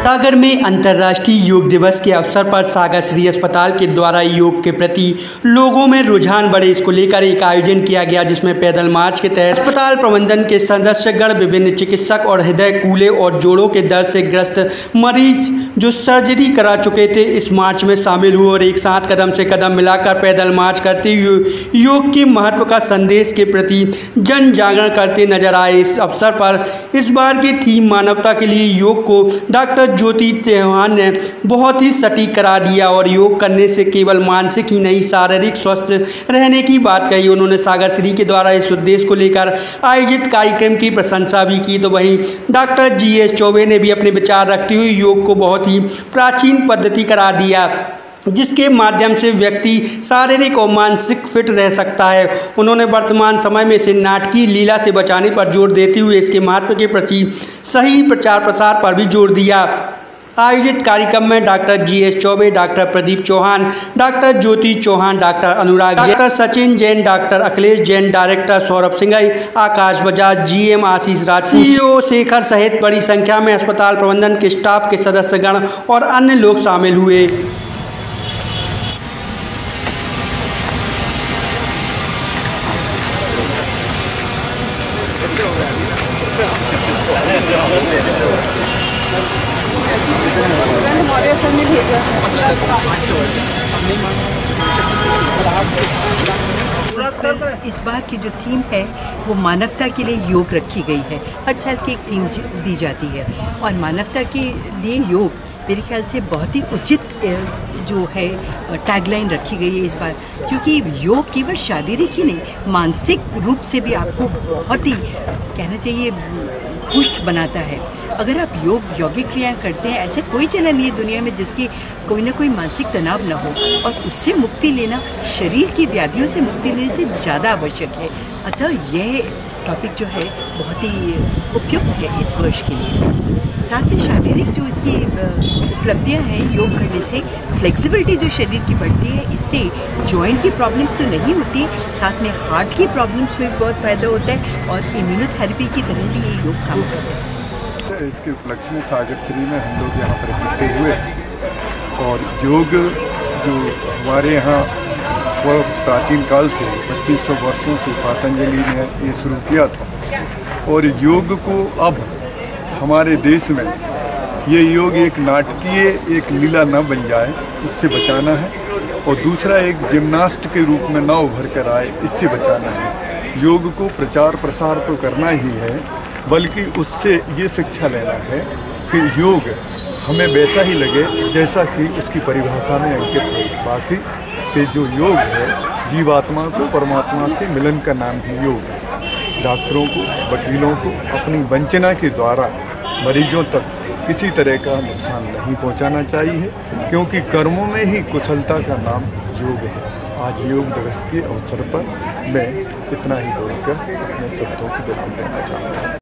सागर में अंतर्राष्ट्रीय योग दिवस के अवसर पर सागर श्री अस्पताल के द्वारा योग के प्रति लोगों में रुझान बढ़े, इसको लेकर एक आयोजन किया गया, जिसमें पैदल मार्च के तहत अस्पताल प्रबंधन के सदस्यगण, विभिन्न चिकित्सक और हृदय कूल्हे और जोड़ों के दर्द से ग्रस्त मरीज जो सर्जरी करा चुके थे इस मार्च में शामिल हुए और एक साथ कदम से कदम मिलाकर पैदल मार्च करते हुए योग के महत्व का संदेश के प्रति जन जागरण करते नजर आए। इस अवसर पर इस बार की थीम मानवता के लिए योग को डॉक्टर ज्योति चौहान ने बहुत ही सटीक करार दिया और योग करने से केवल मानसिक ही नहीं, शारीरिक स्वस्थ रहने की बात कही। उन्होंने सागर श्री के द्वारा इस उद्देश्य को लेकर आयोजित कार्यक्रम की प्रशंसा भी की। तो वहीं डॉक्टर GS चौबे ने भी अपने विचार रखते हुए योग को बहुत ही प्राचीन पद्धति करार दिया, जिसके माध्यम से व्यक्ति शारीरिक और मानसिक फिट रह सकता है। उन्होंने वर्तमान समय में इसे नाटकीय लीला से बचाने पर जोर देते हुए इसके महत्व के प्रति सही प्रचार प्रसार पर भी जोर दिया। आयोजित कार्यक्रम में doctor GS Choubey, doctor Pradeep Chauhan, doctor Jyoti Chauhan, doctor Anurag, doctor Sachin Jain, doctor Akhilesh Jain, director Saurabh Singhai, Akash Bajaj, GM Ashish Raj, CEO Shekhar सहित बड़ी संख्या में अस्पताल प्रबंधन के स्टाफ के सदस्यगण और अन्य लोग शामिल हुए। इस बार की जो थीम है वो मानवता के लिए योग रखी गई है। हर साल की एक थीम दी जाती है और मानवता के लिए योग मेरे ख्याल से बहुत ही उचित जो है टैगलाइन रखी गई है इस बार, क्योंकि योग केवल शारीरिक ही नहीं, मानसिक रूप से भी आपको बहुत ही कहना चाहिए पुष्ट बनाता है। अगर आप यौगिक क्रियाएं करते हैं, ऐसे कोई जगह नहीं है दुनिया में जिसकी कोई ना कोई मानसिक तनाव ना हो, और उससे मुक्ति लेना शरीर की व्याधियों से मुक्ति लेने से ज़्यादा आवश्यक है। अतः यह टॉपिक जो है बहुत ही उपयुक्त है इस वर्ष के लिए। साथ ही शारीरिक जो इसकी उपलब्धियाँ हैं योग करने से, फ्लेक्सिबिलिटी जो शरीर की बढ़ती है, इससे जॉइंट की प्रॉब्लम्स तो नहीं होती, साथ में हार्ट की प्रॉब्लम्स में भी बहुत फ़ायदा होता है और इम्यूनोथेरेपी की तरह भी ये योग काम करता है। इसके उपलक्ष्य में सागर श्री में हम लोग यहाँ पर इकट्ठे हुए और योग जो हमारे यहाँ वह प्राचीन काल से 2500 वर्षों से पतंजलि ने ये शुरू किया था और योग को अब हमारे देश में ये योग एक नाटकीय एक लीला न बन जाए, इससे बचाना है, और दूसरा एक जिम्नास्ट के रूप में न उभर कर आए, इससे बचाना है। योग को प्रचार प्रसार तो करना ही है, बल्कि उससे ये शिक्षा लेना है कि योग हमें वैसा ही लगे जैसा कि उसकी परिभाषा में अंकित है। बाकी कि जो योग है जीवात्मा को परमात्मा से मिलन का नाम ही योग है। डॉक्टरों को, वकीलों को अपनी वंचना के द्वारा मरीजों तक किसी तरह का नुकसान नहीं पहुंचाना चाहिए, क्योंकि कर्मों में ही कुशलता का नाम योग है। आज योग दिवस के अवसर पर मैं इतना ही बोलकर अपने शब्दों को विराम देना चाहता हूँ।